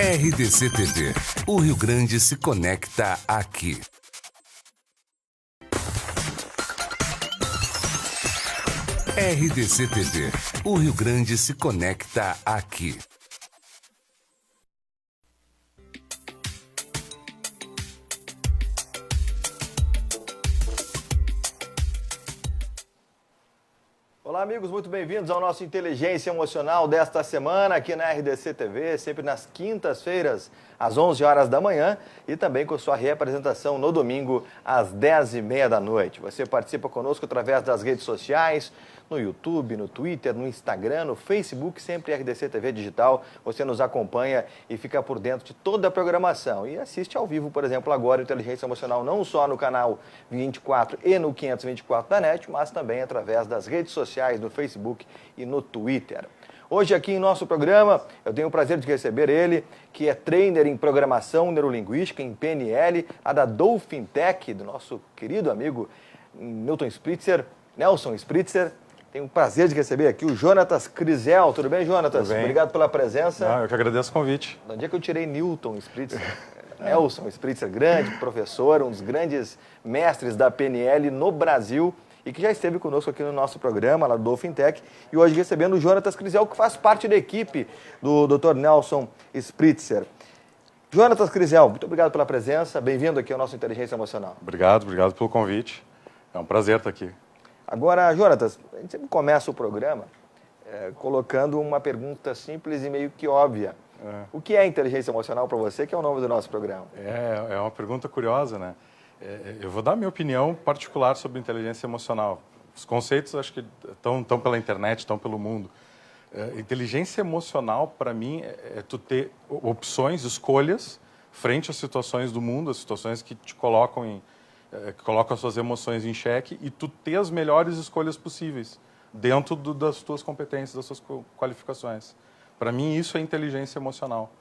RDC TV. O Rio Grande se conecta aqui. RDC TV. O Rio Grande se conecta aqui. Olá, amigos, muito bem-vindos ao nosso Inteligência Emocional desta semana aqui na RDC TV, sempre nas quintas-feiras, às 11 horas da manhã e também com sua reapresentação no domingo, às 10h30 da noite. Você participa conosco através das redes sociais, no YouTube, no Twitter, no Instagram, no Facebook, sempre RDC TV Digital. Você nos acompanha e fica por dentro de toda a programação. E assiste ao vivo, por exemplo, agora o Inteligência Emocional, não só no canal 24 e no 524 da NET, mas também através das redes sociais, no Facebook e no Twitter. Hoje aqui em nosso programa, eu tenho o prazer de receber ele, que é trainer em programação neurolinguística, em PNL, a da Dolphin Tech, do nosso querido amigo Nelson Spritzer. Tenho o prazer de receber aqui o Jonatas Crisel. Tudo bem, Jonatas? Tudo bem. Obrigado pela presença. Eu que agradeço o convite. De onde é que eu tirei Newton Spritzer? Nelson Spritzer, grande professor, um dos grandes mestres da PNL no Brasil e que já esteve conosco aqui no nosso programa, lá do Dolphin Tech, e hoje recebendo o Jonatas Crisel, que faz parte da equipe do Dr. Nelson Spritzer. Jonatas Crisel, muito obrigado pela presença, bem-vindo aqui ao nosso Inteligência Emocional. Obrigado pelo convite. É um prazer estar aqui. Agora, Jonatas, a gente sempre começa o programa colocando uma pergunta simples e meio que óbvia. O que é inteligência emocional para você, que é o nome do nosso programa? É uma pergunta curiosa, né? Eu vou dar a minha opinião particular sobre inteligência emocional. Os conceitos, acho que estão pela internet, estão pelo mundo. Inteligência emocional, para mim, é tu ter opções, escolhas, frente às situações do mundo, as situações que te colocam que colocam as suas emoções em xeque, e tu ter as melhores escolhas possíveis dentro das tuas competências, das suas qualificações. Para mim, isso é inteligência emocional.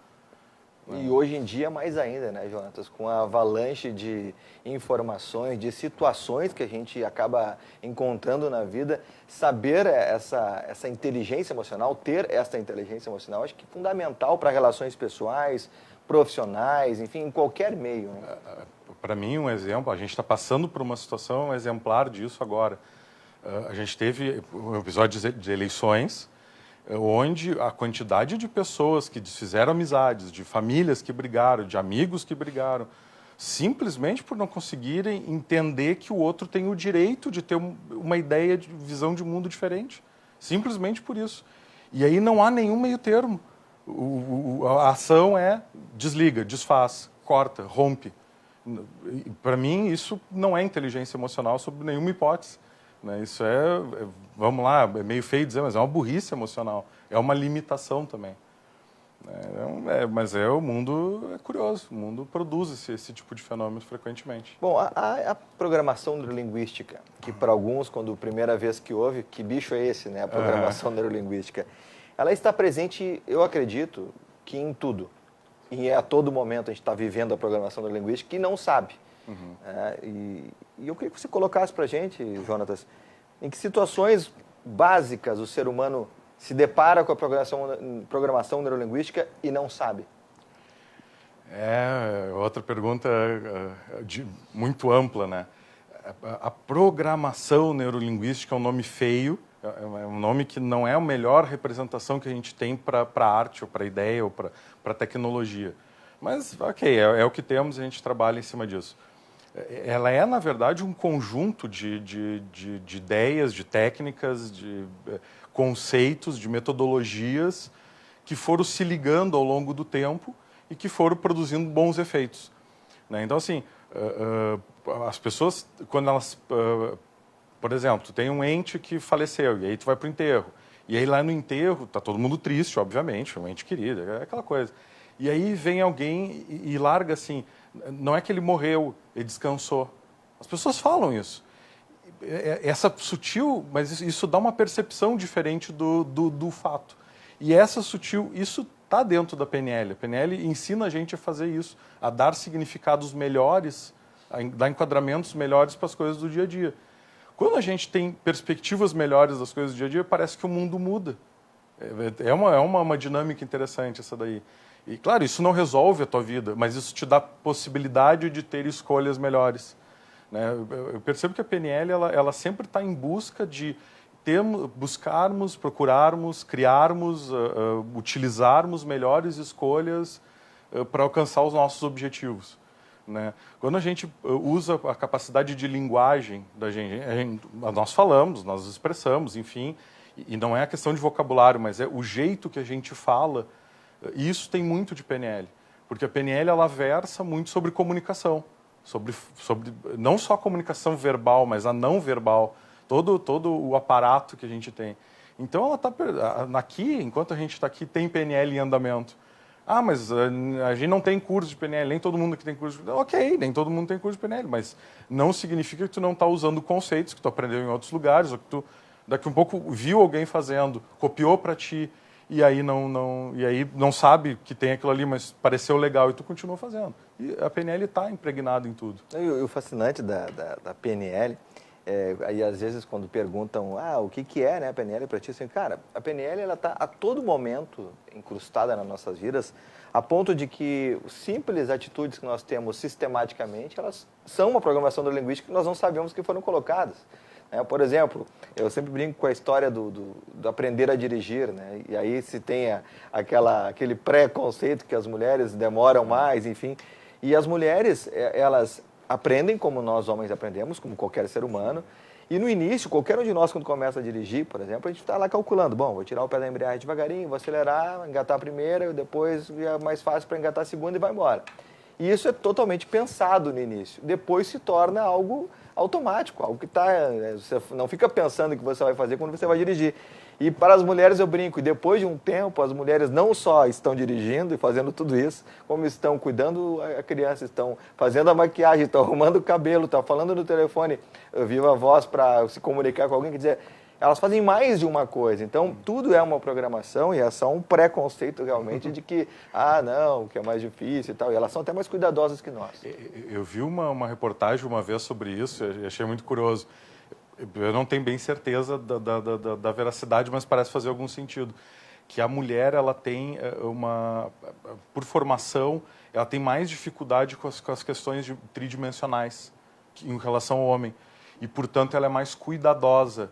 E hoje em dia, mais ainda, né, Jonatas? Com a avalanche de informações, de situações que a gente acaba encontrando na vida, saber essa inteligência emocional, ter essa inteligência emocional, acho que é fundamental para relações pessoais, profissionais, enfim, em qualquer meio, né? Para mim, um exemplo, a gente está passando por uma situação exemplar disso agora. A gente teve um episódio de eleições, onde a quantidade de pessoas que desfizeram amizades, de famílias que brigaram, de amigos que brigaram, simplesmente por não conseguirem entender que o outro tem o direito de ter uma ideia, de visão de mundo diferente. Simplesmente por isso. E aí não há nenhum meio termo. A ação é desliga, desfaz, corta, rompe. Para mim, isso não é inteligência emocional sob nenhuma hipótese. Isso vamos lá, é meio feio dizer, mas é uma burrice emocional. É uma limitação também. Mas o mundo é curioso, o mundo produz esse tipo de fenômeno frequentemente. Bom, a programação neurolinguística, que para alguns, quando a primeira vez que ouve, que bicho é esse, né? A programação neurolinguística, ela está presente, eu acredito, que em tudo. E a todo momento a gente está vivendo a programação neurolinguística e não sabe. E eu queria que você colocasse para a gente, Jonatas, em que situações básicas o ser humano se depara com a programação neurolinguística e não sabe? Outra pergunta muito ampla, né? A programação neurolinguística é um nome feio, é um nome que não é a melhor representação que a gente tem para a arte, ou para a ideia, ou para a tecnologia. Mas, ok, é o que temos e a gente trabalha em cima disso. Ela é, na verdade, um conjunto de ideias, de técnicas, de conceitos, de metodologias que foram se ligando ao longo do tempo e que foram produzindo bons efeitos. Então, assim, as pessoas, quando elas... Por exemplo, tu tem um ente que faleceu, e aí tu vai para o enterro. E aí lá no enterro, tá todo mundo triste, obviamente, um ente querido, é aquela coisa. E aí vem alguém e larga assim, não é que ele morreu, ele descansou. As pessoas falam isso. Essa sutil, mas isso dá uma percepção diferente do fato. E essa sutil, isso está dentro da PNL. A PNL ensina a gente a fazer isso, a dar significados melhores, a dar enquadramentos melhores para as coisas do dia a dia. Quando a gente tem perspectivas melhores das coisas do dia a dia, parece que o mundo muda. É uma dinâmica interessante essa daí. E, claro, isso não resolve a tua vida, mas isso te dá possibilidade de ter escolhas melhores. Né? Eu percebo que a PNL ela sempre está em busca de buscarmos, procurarmos, criarmos, utilizarmos melhores escolhas para alcançar os nossos objetivos. Né? Quando a gente usa a capacidade de linguagem da gente, nós falamos, nós expressamos, enfim, e não é a questão de vocabulário, mas é o jeito que a gente fala. Isso tem muito de PNL, porque a PNL ela versa muito sobre comunicação, sobre não só a comunicação verbal, mas a não verbal, todo o aparato que a gente tem. Então ela está aqui, enquanto a gente está aqui, tem PNL em andamento. Ah, mas a gente não tem curso de PNL, nem todo mundo aqui tem curso de PNL. Ok, nem todo mundo tem curso de PNL, mas não significa que tu não está usando conceitos que tu aprendeu em outros lugares, ou que tu daqui um pouco viu alguém fazendo, copiou para ti, e aí não sabe que tem aquilo ali, mas pareceu legal e tu continua fazendo. E a PNL está impregnada em tudo. E o fascinante da PNL, aí às vezes quando perguntam, o que é, né, a PNL para ti, assim, cara, a PNL ela está a todo momento incrustada nas nossas vidas, a ponto de que simples atitudes que nós temos sistematicamente, elas são uma programação neurolinguística que nós não sabemos que foram colocadas. Por exemplo, eu sempre brinco com a história do aprender a dirigir, né? E aí se tem aquele pré-conceito que as mulheres demoram mais, enfim. E as mulheres, elas aprendem como nós homens aprendemos, como qualquer ser humano. E no início, qualquer um de nós, quando começa a dirigir, por exemplo, a gente está lá calculando. Bom, vou tirar o pé da embreagem devagarinho, vou acelerar, engatar a primeira, e depois é mais fácil para engatar a segunda e vai embora. E isso é totalmente pensado no início. Depois se torna algo automático, algo que você não fica pensando o que você vai fazer quando você vai dirigir. E para as mulheres eu brinco, e depois de um tempo as mulheres não só estão dirigindo e fazendo tudo isso, como estão cuidando a criança, estão fazendo a maquiagem, estão arrumando o cabelo, estão falando no telefone, viva voz para se comunicar com alguém, quer dizer, elas fazem mais de uma coisa. Então, tudo é uma programação e é só um preconceito realmente de que, não, que é mais difícil e tal. E elas são até mais cuidadosas que nós. Eu vi uma reportagem uma vez sobre isso e achei muito curioso. Eu não tenho bem certeza da veracidade, mas parece fazer algum sentido. Que a mulher, ela tem por formação, ela tem mais dificuldade com as questões tridimensionais em relação ao homem. E, portanto, ela é mais cuidadosa.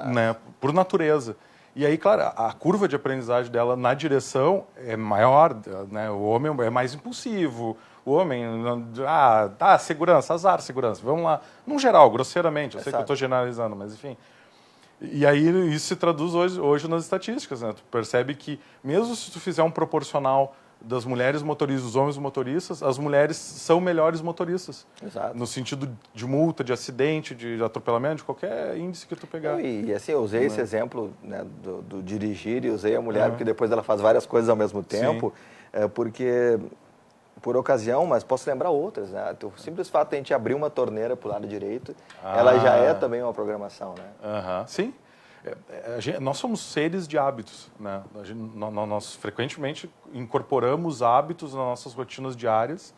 Né, por natureza. E aí, claro, a curva de aprendizagem dela na direção é maior, né? O homem é mais impulsivo, o homem, segurança, azar, segurança, vamos lá. Num geral, grosseiramente, eu sei que eu estou generalizando, mas enfim. E aí isso se traduz hoje nas estatísticas, né? Tu percebe que mesmo se tu fizer um proporcional das mulheres motoristas, dos homens motoristas, as mulheres são melhores motoristas. Exato. No sentido de multa, de acidente, de atropelamento, de qualquer índice que tu pegar. E assim, eu usei esse exemplo, né, do dirigir e usei a mulher, porque depois ela faz várias coisas ao mesmo tempo, porque, por ocasião, mas posso lembrar outras, né? O simples fato de a gente abrir uma torneira para o lado direito, ela já é também uma programação, né? Sim. Nós somos seres de hábitos, né? Nós frequentemente incorporamos hábitos nas nossas rotinas diárias,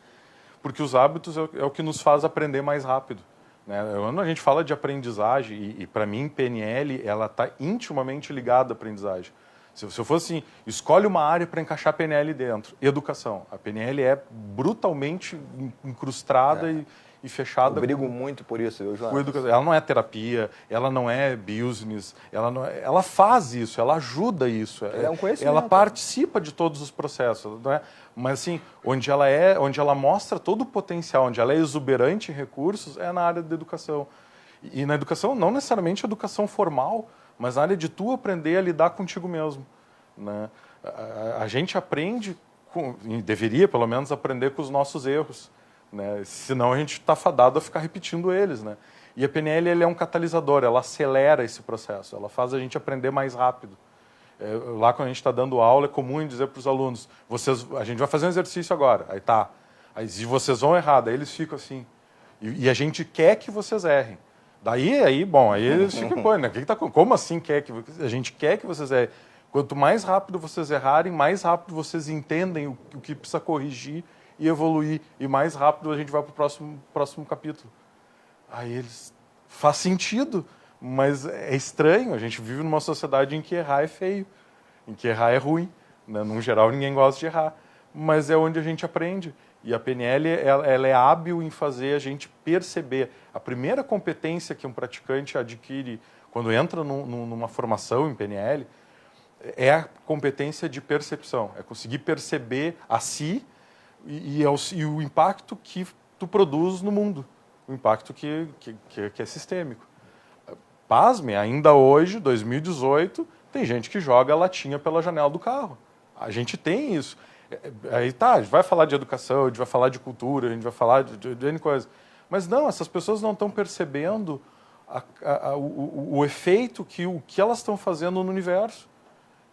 porque os hábitos é o que nos faz aprender mais rápido, né? Quando a gente fala de aprendizagem, e para mim PNL ela está intimamente ligada à aprendizagem. Se eu fosse assim, escolhe uma área para encaixar a PNL dentro, educação. A PNL é brutalmente incrustada e fechada. Eu brigo muito por isso, viu, João? Ela não é terapia, ela não é business, ela faz isso, ela ajuda isso. É um conhecimento. Ela participa de todos os processos, não é? Mas assim, onde ela mostra todo o potencial, onde ela é exuberante em recursos, é na área da educação. E na educação, não necessariamente educação formal, mas na área de tu aprender a lidar contigo mesmo, né? A gente aprende, deveria pelo menos aprender com os nossos erros, né? Senão a gente está fadado a ficar repetindo eles, né? E a PNL é um catalisador, ela acelera esse processo, ela faz a gente aprender mais rápido. Lá quando a gente está dando aula, é comum dizer para os alunos, a gente vai fazer um exercício agora, aí se vocês vão errar, daí eles ficam assim, e a gente quer que vocês errem. Daí eles ficam, né? Como assim a gente quer que vocês errem? Quanto mais rápido vocês errarem, mais rápido vocês entendem o que precisa corrigir e evoluir, e mais rápido a gente vai para o próximo capítulo. Aí eles... Faz sentido, mas é estranho. A gente vive numa sociedade em que errar é feio, em que errar é ruim, né? Num geral, ninguém gosta de errar. mas é onde a gente aprende. E a PNL, ela é hábil em fazer a gente perceber. A primeira competência que um praticante adquire quando entra numa formação em PNL é a competência de percepção. É conseguir perceber a si e o impacto que tu produz no mundo. O impacto que é sistêmico. Pasme, ainda hoje, 2018, tem gente que joga a latinha pela janela do carro. A gente tem isso. Aí tá, a gente vai falar de educação, a gente vai falar de cultura, a gente vai falar de N coisas. Mas não, essas pessoas não estão percebendo o efeito que elas estão fazendo no universo.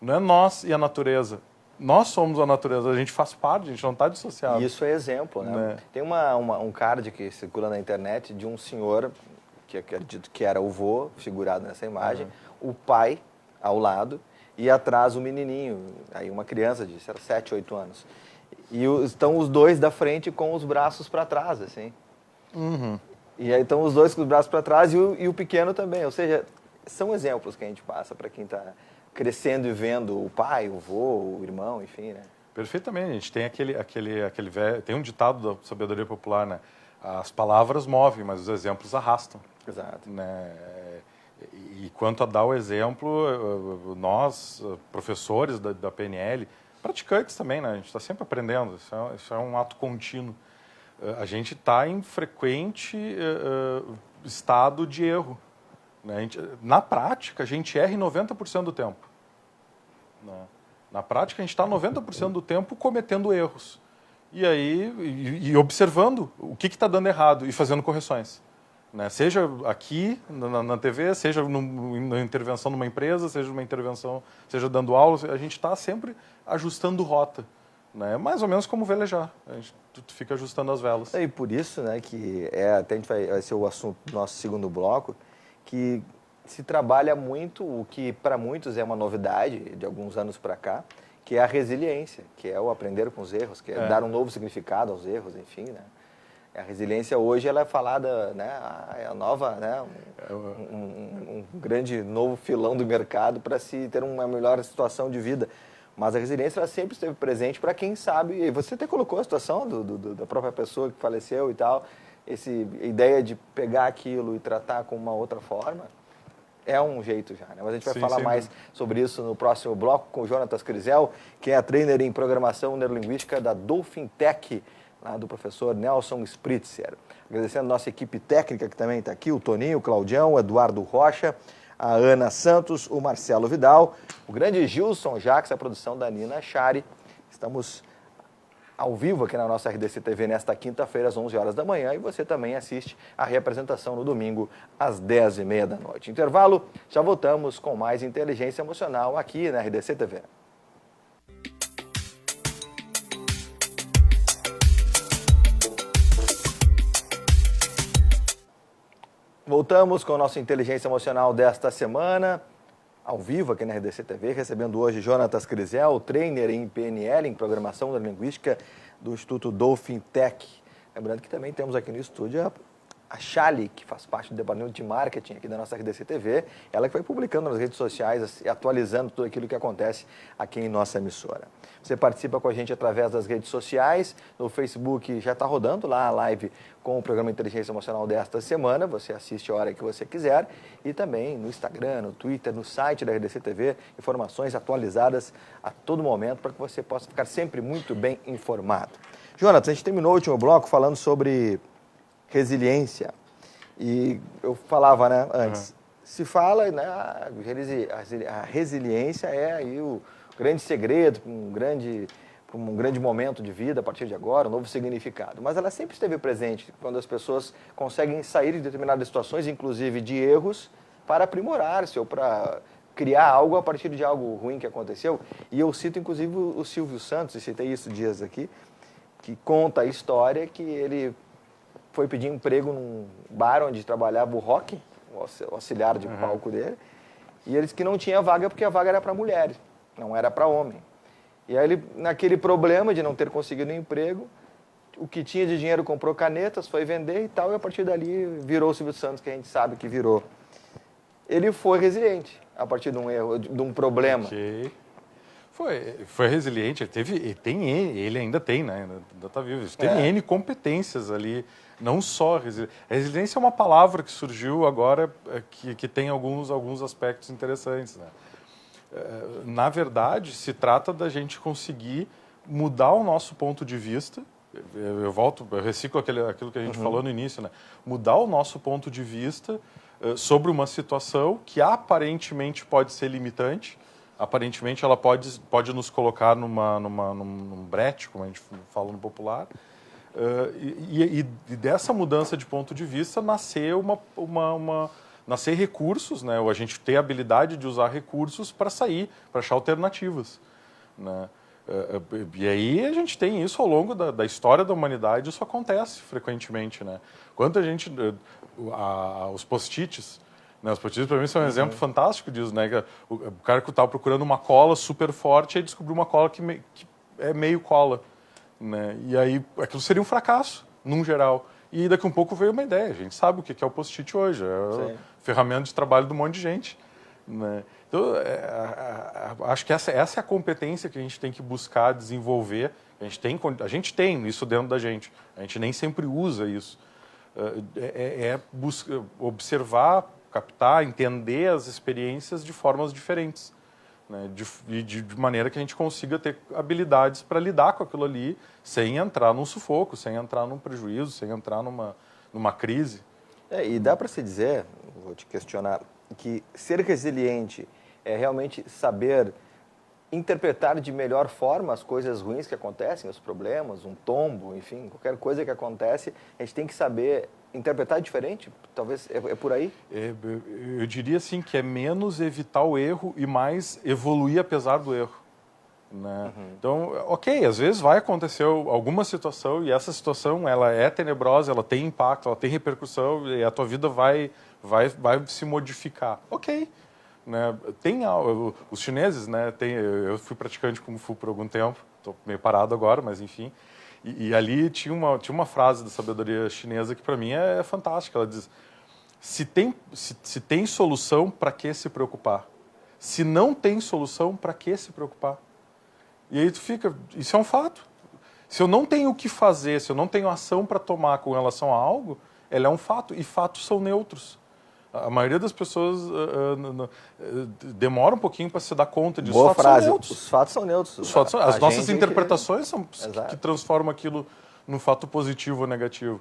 Não é nós e a natureza. Nós somos a natureza, a gente faz parte, a gente não está dissociado. E isso é exemplo, né? Tem um card que circula na internet de um senhor, que acredito que era o vô, figurado nessa imagem, o pai ao lado, e atrás o menininho, aí uma criança de 7, 8 anos. E estão os dois da frente com os braços para trás, assim. E aí estão os dois com os braços para trás e o pequeno também. Ou seja, são exemplos que a gente passa para quem está crescendo e vendo o pai, o vô, o irmão, enfim, né? Perfeitamente. A gente tem aquele velho, tem um ditado da sabedoria popular, né? As palavras movem, mas os exemplos arrastam. Exato. Né? E quanto a dar o exemplo, nós, professores da PNL, praticantes também, né? A gente está sempre aprendendo, isso é um ato contínuo. A gente está em frequente estado de erro. Né? Na prática, a gente erra em 90% do tempo. Né? Na prática, a gente está 90% do tempo cometendo erros. E aí, observando o que está dando errado e fazendo correções. Né? Seja aqui na TV, seja na intervenção numa empresa, seja numa intervenção, seja dando aula, a gente está sempre ajustando rota. Né? Mais ou menos como velejar. Tu fica ajustando as velas. E por isso, né, que até vai ser o assunto do nosso segundo bloco, que se trabalha muito o que para muitos é uma novidade de alguns anos para cá, que é a resiliência, que é o aprender com os erros, que é dar um novo significado aos erros, enfim, né? A resiliência hoje ela é falada, né, é a nova, né, um grande novo filão do mercado para se ter uma melhor situação de vida. Mas a resiliência ela sempre esteve presente para quem sabe, e você até colocou a situação da própria pessoa que faleceu e tal, essa ideia de pegar aquilo e tratar com uma outra forma, é um jeito já, né? Mas a gente vai falar mais sobre isso no próximo bloco com o Jonatas Crisel, que é trainer em programação neurolinguística da Dolphin Tech, lá do professor Nelson Spritzer. Agradecendo a nossa equipe técnica que também está aqui, o Toninho, o Claudião, o Eduardo Rocha, a Ana Santos, o Marcelo Vidal, o grande Gilson Jacques, a produção da Nina Chari. Estamos ao vivo aqui na nossa RDC TV nesta quinta-feira, às 11 horas da manhã, e você também assiste a reapresentação no domingo, às 10h30 da noite. Intervalo, já voltamos com mais inteligência emocional aqui na RDC TV. Voltamos com o nosso Inteligência Emocional desta semana, ao vivo aqui na RDC TV, recebendo hoje Jonatas Crisel, trainer em PNL, em Programação Neurolinguística do Instituto Dolphin Tech. Lembrando que também temos aqui no estúdio a Chali, que faz parte do departamento de marketing aqui da nossa RDC TV, ela que vai publicando nas redes sociais, atualizando tudo aquilo que acontece aqui em nossa emissora. Você participa com a gente através das redes sociais, no Facebook já está rodando lá a live com o programa Inteligência Emocional desta semana, você assiste a hora que você quiser, e também no Instagram, no Twitter, no site da RDC TV, informações atualizadas a todo momento para que você possa ficar sempre muito bem informado. Jonatas, a gente terminou o último bloco falando sobre resiliência. E eu falava, né, antes, se fala, né, a resiliência é aí o grande segredo para um grande momento de vida a partir de agora, um novo significado. Mas ela sempre esteve presente quando as pessoas conseguem sair de determinadas situações, inclusive de erros, para aprimorar-se ou para criar algo a partir de algo ruim que aconteceu. E eu cito, inclusive, o Silvio Santos, e citei isso dias aqui, que conta a história que ele foi pedir emprego num bar onde trabalhava o Rock, o auxiliar de palco dele, e ele disse que não tinha vaga porque a vaga era para mulheres, não era para homem. E aí ele, naquele problema de não ter conseguido um emprego, o que tinha de dinheiro comprou canetas, foi vender e tal, e a partir dali virou o Silvio Santos, que a gente sabe que virou. Ele foi resiliente a partir de um erro, de um problema. Okay. Foi resiliente, ele ainda tem, né? Ainda está vivo. Tem N competências ali, não só resiliência. Resiliência é uma palavra que surgiu agora que tem alguns aspectos interessantes, né? Na verdade, se trata da gente conseguir mudar o nosso ponto de vista. Eu reciclo aquilo que a gente falou no início, né? Mudar o nosso ponto de vista sobre uma situação que aparentemente pode ser limitante. Aparentemente, ela pode nos colocar num brete, como a gente fala no popular, e dessa mudança de ponto de vista nascer nascer recursos, né? Ou a gente ter a habilidade de usar recursos para sair, para achar alternativas, né? E aí a gente tem isso ao longo da história da humanidade, isso acontece frequentemente, né? Quando a gente... os post-its, né? Os post-its, para mim, são um exemplo fantástico disso, né? O cara que estava procurando uma cola super forte, aí descobriu uma cola que é meio cola, né? E aí aquilo seria um fracasso, num geral. E daqui a um pouco veio uma ideia. A gente sabe o que é o post-it hoje. É ferramenta de trabalho de um monte de gente, né? Então, acho que essa é a competência que a gente tem que buscar desenvolver. A gente tem isso dentro da gente. A gente nem sempre usa isso. Observar, captar, entender as experiências de formas diferentes, né? De maneira que a gente consiga ter habilidades para lidar com aquilo ali sem entrar num sufoco, sem entrar num prejuízo, sem entrar numa crise. E dá para se dizer, vou te questionar, que ser resiliente é realmente saber interpretar de melhor forma as coisas ruins que acontecem, os problemas, um tombo, enfim, qualquer coisa que acontece, a gente tem que saber interpretar diferente? Talvez é por aí? Eu diria assim que é menos evitar o erro e mais evoluir apesar do erro, né? Então, ok, às vezes vai acontecer alguma situação e essa situação ela é tenebrosa, ela tem impacto, ela tem repercussão e a tua vida vai se modificar. Ok. Né? Os chineses, né? Eu fui praticante de Kung Fu por algum tempo, estou meio parado agora, mas enfim. E ali tinha uma frase da sabedoria chinesa que para mim é fantástica. Ela diz: se tem solução, para que se preocupar? Se não tem solução, para que se preocupar? E aí isso é um fato. Se eu não tenho o que fazer, se eu não tenho ação para tomar com relação a algo, ela é um fato, e fatos são neutros. A maioria das pessoas demora um pouquinho para se dar conta disso. Boa frase. Os fatos são neutros. As nossas interpretações são que transformam aquilo num fato positivo ou negativo.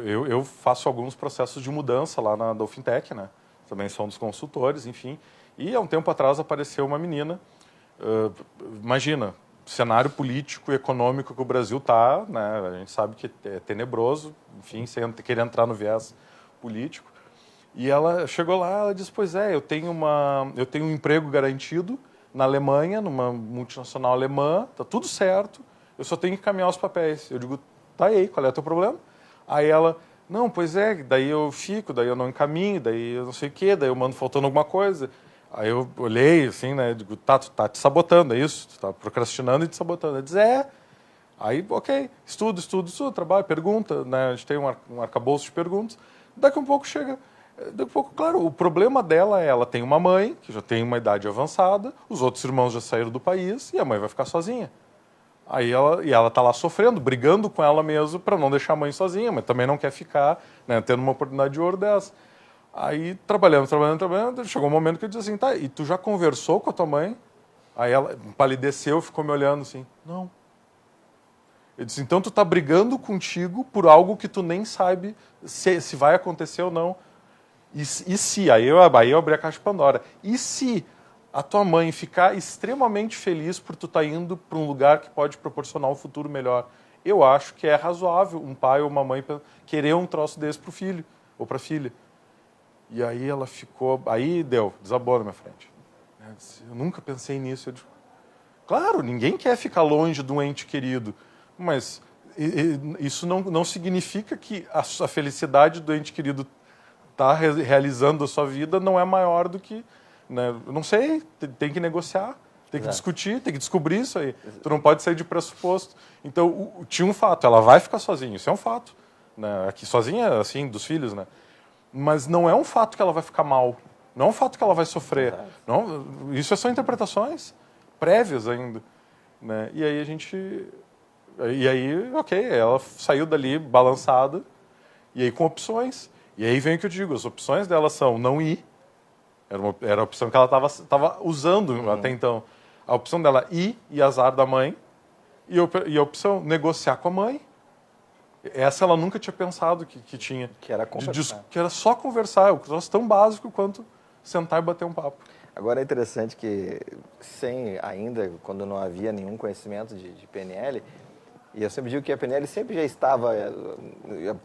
Eu faço alguns processos de mudança lá da UFINTEC, né? Também sou um dos consultores, enfim. E há um tempo atrás apareceu uma menina. Imagina, cenário político e econômico que o Brasil está, né? A gente sabe que é tenebroso, enfim, sem querer entrar no viés político. E ela chegou lá, ela disse: pois é, eu tenho um emprego garantido na Alemanha, numa multinacional alemã, tá tudo certo, eu só tenho que encaminhar os papéis. Eu digo: tá aí, qual é o teu problema? Aí ela: não, pois é, daí eu fico, daí eu não encaminho, daí eu não sei o quê, daí eu mando faltando alguma coisa. Aí eu olhei assim, né, digo: tu tá te sabotando, é isso? Tu tá procrastinando e te sabotando. Ela diz: é. Aí, ok, estudo, trabalho, pergunta, né, a gente tem um arcabouço de perguntas. Daqui a pouco claro, o problema dela ela tem uma mãe, que já tem uma idade avançada, os outros irmãos já saíram do país e a mãe vai ficar sozinha. Aí ela está lá sofrendo, brigando com ela mesmo para não deixar a mãe sozinha, mas também não quer ficar, né, tendo uma oportunidade de ouro dessa. Aí, trabalhando, chegou um momento que eu disse assim: tá, e tu já conversou com a tua mãe? Aí ela empalideceu, ficou me olhando assim: não. Eu disse: então tu está brigando contigo por algo que tu nem sabe se vai acontecer ou não. E se, aí eu abri a caixa de Pandora, e se a tua mãe ficar extremamente feliz por tu estar indo para um lugar que pode proporcionar um futuro melhor? Eu acho que é razoável um pai ou uma mãe querer um troço desse para o filho ou para a filha. E aí ela ficou, desabou na minha frente. Eu nunca pensei nisso. Eu digo: claro, ninguém quer ficar longe de um ente querido, mas isso não significa que a felicidade do ente querido está realizando a sua vida não é maior do que, né? Eu não sei, tem que negociar, tem que discutir, tem que descobrir isso aí. Tu não pode sair de pressuposto. Então, tinha um fato, ela vai ficar sozinha, isso é um fato, né? Aqui sozinha, assim, dos filhos, né? Mas não é um fato que ela vai ficar mal, não é um fato que ela vai sofrer. Não, isso são interpretações. prévias ainda, né? E aí ok, ela saiu dali balançada, e aí com opções. E aí vem o que eu digo, as opções dela são não ir, era a opção que ela estava usando até então. A opção dela ir e azar da mãe, e a opção negociar com a mãe. Essa ela nunca tinha pensado que tinha. Que era conversar. Que era só conversar, um troço tão básico quanto sentar e bater um papo. Agora é interessante que, ainda, quando não havia nenhum conhecimento de PNL, e eu sempre digo que a PNL sempre já estava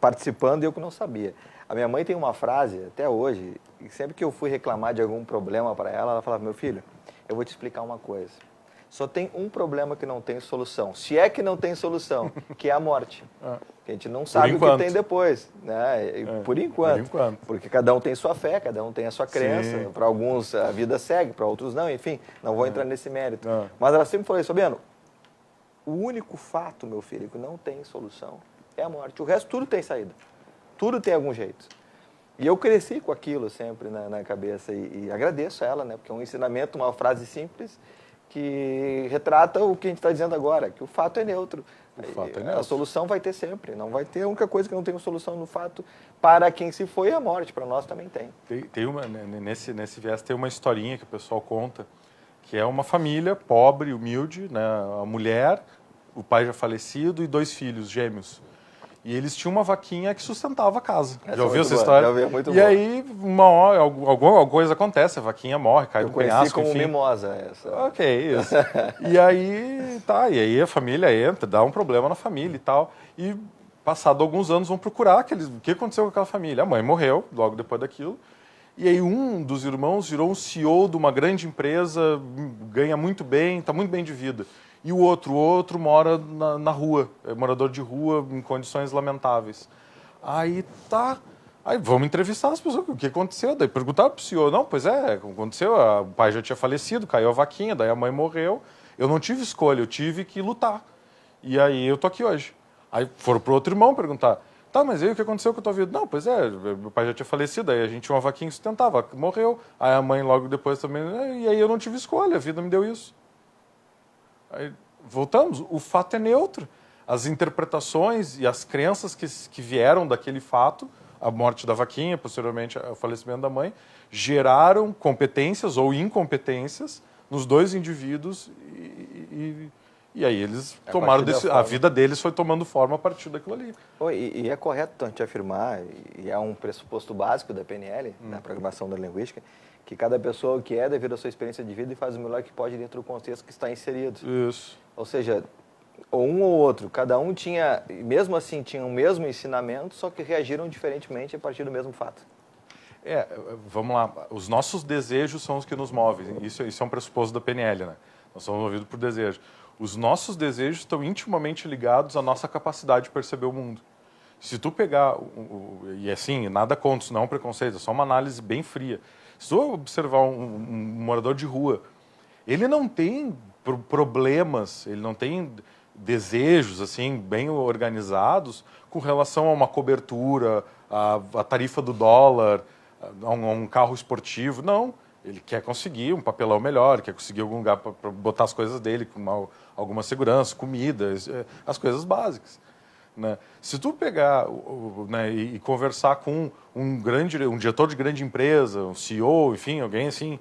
participando e eu que não sabia. A minha mãe tem uma frase, até hoje, e sempre que eu fui reclamar de algum problema para ela falava, meu filho, eu vou te explicar uma coisa. Só tem um problema que não tem solução. Se é que não tem solução, que é a morte. Que a gente não sabe o que tem depois. Né? Por enquanto. Porque cada um tem sua fé, cada um tem a sua crença. Para alguns a vida segue, para outros não. Enfim, não vou entrar nesse mérito. Mas ela sempre falou isso, Fabiano, o único fato, meu filho, que não tem solução é a morte. O resto tudo tem saída. Tudo tem algum jeito. E eu cresci com aquilo sempre na cabeça. E agradeço a ela, né? Porque é um ensinamento, uma frase simples, que retrata o que a gente está dizendo agora, que o fato é neutro. A solução vai ter sempre, não vai ter a única coisa que não tem solução no fato. Para quem se foi, a morte, para nós também tem. Nesse viés tem uma historinha que o pessoal conta, que é uma família pobre, humilde, né? A mulher, o pai já falecido e 2 filhos gêmeos. E eles tinham uma vaquinha que sustentava a casa. Já ouviu essa história? Já ouvi, muito e boa. Aí, uma hora, alguma coisa acontece, a vaquinha morre, cai do penhasco, como enfim. Mimosa essa. Ok, isso. e aí a família entra, dá um problema na família e tal. E, passado alguns anos, vão procurar o que aconteceu com aquela família. A mãe morreu logo depois daquilo. E aí um dos irmãos virou um CEO de uma grande empresa, ganha muito bem, está muito bem de vida. E o outro mora na rua, é morador de rua, em condições lamentáveis. Aí vamos entrevistar as pessoas, o que aconteceu? Daí perguntaram pro CEO, não, pois é, aconteceu, o pai já tinha falecido, caiu a vaquinha, daí a mãe morreu, eu não tive escolha, eu tive que lutar. E aí eu tô aqui hoje. Aí foram pro outro irmão perguntar, tá, mas aí o que aconteceu com a tua vida? Não, pois é, meu pai já tinha falecido, aí a gente tinha uma vaquinha que sustentava, morreu. Aí a mãe logo depois também, e aí eu não tive escolha, a vida me deu isso. Aí, voltamos, o fato é neutro. As interpretações e as crenças que vieram daquele fato, a morte da vaquinha, posteriormente o falecimento da mãe, geraram competências ou incompetências nos 2 indivíduos e aí eles tomaram a vida deles foi tomando forma a partir daquilo ali. E é correto a gente afirmar, e é um pressuposto básico da PNL, da programação da linguística, que cada pessoa o que é devido à sua experiência de vida e faz o melhor que pode dentro do contexto que está inserido. Isso. Ou seja, ou um ou outro, cada um tinha, mesmo assim, tinha o mesmo ensinamento, só que reagiram diferentemente a partir do mesmo fato. Vamos lá, os nossos desejos são os que nos movem, isso é um pressuposto da PNL, né? Nós somos movidos por desejo. Os nossos desejos estão intimamente ligados à nossa capacidade de perceber o mundo. Se tu pegar, e assim, nada contra, isso não é um preconceito, é só uma análise bem fria. Se tu observar um morador de rua, ele não tem problemas, ele não tem desejos assim bem organizados com relação a uma cobertura, a tarifa do dólar, a um carro esportivo. Não, ele quer conseguir um papelão melhor, quer conseguir algum lugar para botar as coisas dele, com alguma segurança, comida, as coisas básicas. Né? Se tu pegar né, e conversar com um diretor de grande empresa, um CEO, enfim, alguém assim,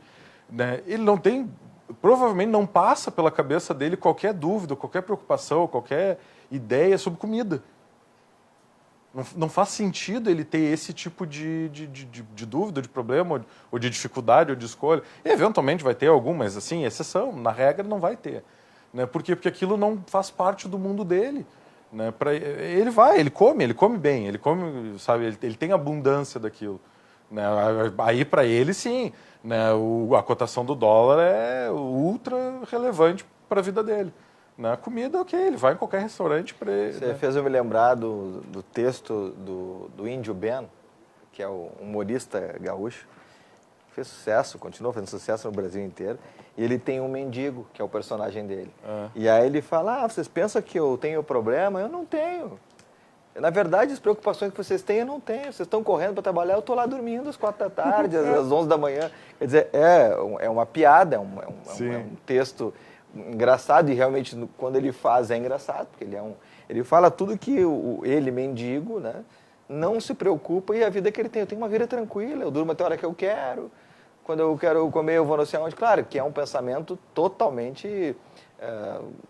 né, ele não tem, provavelmente não passa pela cabeça dele qualquer dúvida, qualquer preocupação, qualquer ideia sobre comida. Não faz sentido ele ter esse tipo de dúvida, de problema, ou de dificuldade, ou de escolha. E, eventualmente vai ter algum, mas assim, exceção, na regra não vai ter. Né? Por quê? Porque aquilo não faz parte do mundo dele. Né? Ele come bem, ele come, sabe, ele tem abundância daquilo. Né? Aí para ele sim, né? A cotação do dólar é ultra relevante para a vida dele. Né? A comida, ok, ele vai em qualquer restaurante para ele. Você fez eu me lembrar do texto do Índio Ben, que é o humorista gaúcho, fez sucesso, continua fazendo sucesso no Brasil inteiro. E ele tem um mendigo, que é o personagem dele. E aí ele fala, vocês pensam que eu tenho problema? Eu não tenho. Na verdade, as preocupações que vocês têm, eu não tenho. Vocês estão correndo para trabalhar, eu estou lá dormindo às 4 da tarde, às 11 da manhã. Quer dizer, é uma piada, é um texto engraçado, e realmente quando ele faz é engraçado, porque ele fala tudo que ele, mendigo, né, não se preocupa, e a vida que ele tem, eu tenho uma vida tranquila, eu durmo até a hora que eu quero, quando eu quero comer eu vou não sei aonde. Claro que é um pensamento totalmente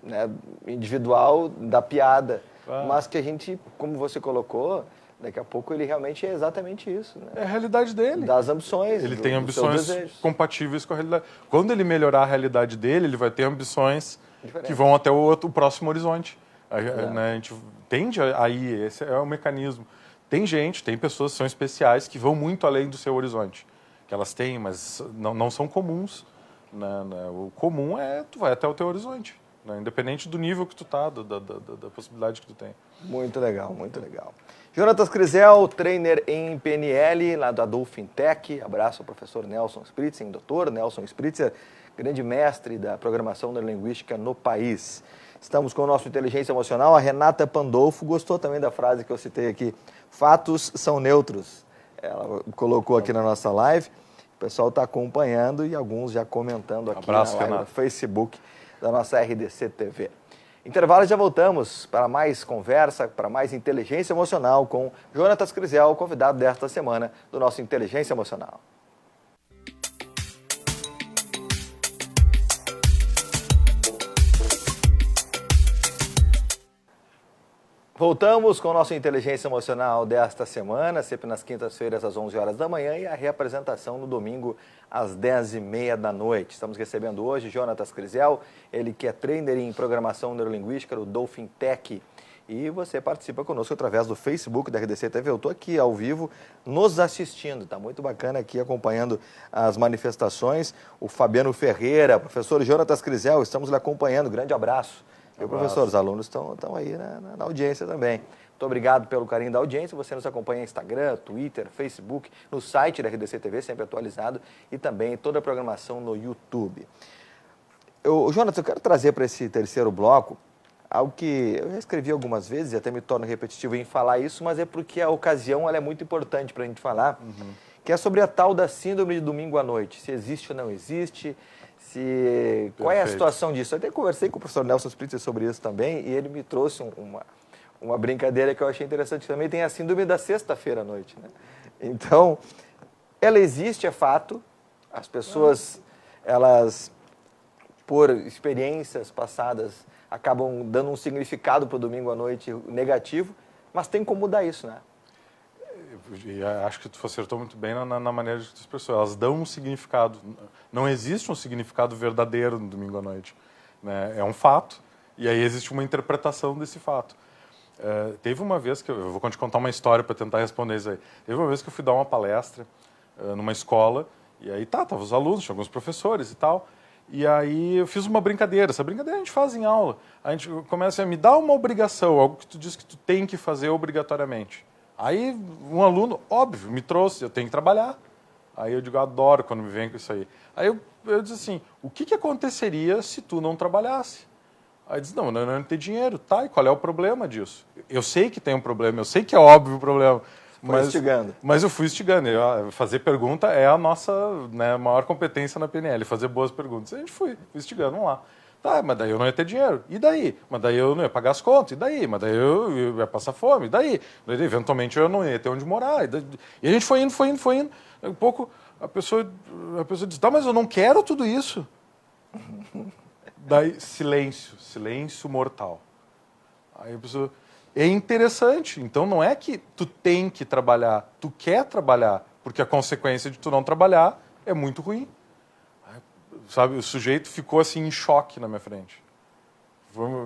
né, individual da piada, mas que a gente, como você colocou, daqui a pouco ele realmente é exatamente isso. Né? É a realidade dele. Das ambições. Ele tem ambições compatíveis com a realidade. Quando ele melhorar a realidade dele, ele vai ter ambições que vão até o próximo horizonte. Né, a gente tende aí, esse é o mecanismo. Tem pessoas que são especiais que vão muito além do seu horizonte. Que elas têm, mas não são comuns. Né? O comum é tu vai até o teu horizonte. Né? Independente do nível que tu tá, da possibilidade que tu tem. Muito legal, muito legal. Jonatas Crisel, trainer em PNL, lá da Dolphin Tech. Abraço ao professor Nelson Spritzer, doutor Nelson Spritzer, grande mestre da programação neurolinguística no país. Estamos com o nosso Inteligência Emocional. A Renata Pandolfo gostou também da frase que eu citei aqui. Fatos são neutros. Ela colocou aqui na nossa live. O pessoal está acompanhando e alguns já comentando aqui na live no Facebook da nossa RDC TV. Intervalo, já voltamos para mais conversa, para mais inteligência emocional com Jonatas Crisel, convidado desta semana do nosso Inteligência Emocional. Voltamos com o nosso Inteligência Emocional desta semana, sempre nas quintas-feiras às 11 horas da manhã e a reapresentação no domingo às 10h30 da noite. Estamos recebendo hoje Jonatas Crisel, ele que é trainer em programação neurolinguística do Dolphin Tech. E você participa conosco através do Facebook da RDC TV. Eu estou aqui ao vivo nos assistindo, está muito bacana aqui acompanhando as manifestações. O Fabiano Ferreira, professor Jonatas Crisel, estamos lhe acompanhando. Grande abraço. E, professor, os alunos estão aí na audiência também. Muito obrigado pelo carinho da audiência. Você nos acompanha no Instagram, Twitter, Facebook, no site da RDC TV, sempre atualizado, e também toda a programação no YouTube. Jonatas, eu quero trazer para esse terceiro bloco algo que eu já escrevi algumas vezes e até me torno repetitivo em falar isso, mas é porque a ocasião ela é muito importante para a gente falar, que é sobre a tal da síndrome de domingo à noite. Se existe ou não existe... Qual é a situação disso? Eu até conversei com o professor Nelson Spritzer sobre isso também e ele me trouxe uma brincadeira que eu achei interessante. Também tem a síndrome da sexta-feira à noite. Né? Então, ela existe, é fato. As pessoas, elas, por experiências passadas, acabam dando um significado para o domingo à noite negativo, mas tem como mudar isso, né? Acho que tu acertou muito bem na maneira de as pessoas. Elas dão um significado. Não existe um significado verdadeiro no domingo à noite. Né? É um fato, e aí existe uma interpretação desse fato. Teve uma vez que... Eu vou te contar uma história para tentar responder isso aí. Teve uma vez que eu fui dar uma palestra numa escola, e aí tava os alunos, tinha alguns professores e tal, e aí eu fiz uma brincadeira. Essa brincadeira a gente faz em aula. A gente começa a me dar uma obrigação, algo que tu diz que tu tem que fazer obrigatoriamente. Aí um aluno, óbvio, me trouxe, eu tenho que trabalhar. Aí eu digo, adoro quando me vem com isso aí. Aí eu disse assim, o que aconteceria se tu não trabalhasse? Aí disse, não ia ter dinheiro. Tá, e qual é o problema disso? Eu sei que tem um problema, eu sei que é óbvio o problema. Mas eu fui instigando. Fazer pergunta é a nossa, né, maior competência na PNL, fazer boas perguntas. A gente fui instigando, vamos lá. Tá, mas daí eu não ia ter dinheiro. E daí? Mas daí eu não ia pagar as contas. E daí? Mas daí eu ia passar fome. E daí? Eventualmente eu não ia ter onde morar. E a gente foi indo. Um pouco a pessoa disse, tá, mas eu não quero tudo isso. Daí, silêncio mortal. Aí a pessoa... É interessante. Então não é que tu tem que trabalhar, tu quer trabalhar, porque a consequência de tu não trabalhar é muito ruim. Sabe, o sujeito ficou assim em choque na minha frente.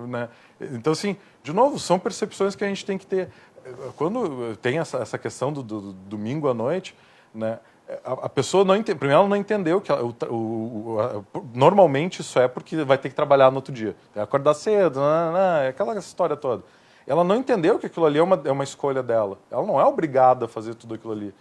Né? Então, assim, de novo, são percepções que a gente tem que ter. Quando tem essa questão do domingo à noite, né, a pessoa não entende. Primeiro, ela não entendeu que normalmente isso é porque vai ter que trabalhar no outro dia. Tem que acordar cedo, aquela história toda. Ela não entendeu que aquilo ali é uma escolha dela. Ela não é obrigada a fazer tudo aquilo ali.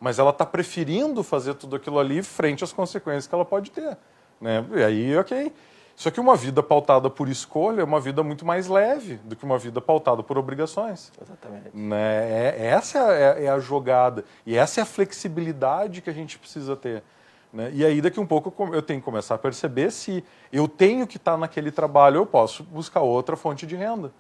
Mas ela está preferindo fazer tudo aquilo ali frente às consequências que ela pode ter. Né? E aí, ok. Só que uma vida pautada por escolha é uma vida muito mais leve do que uma vida pautada por obrigações. Exatamente. Né? Essa é a jogada. E essa é a flexibilidade que a gente precisa ter. né? E aí, daqui um pouco, eu tenho que começar a perceber se eu tenho que estar naquele trabalho, eu posso buscar outra fonte de renda.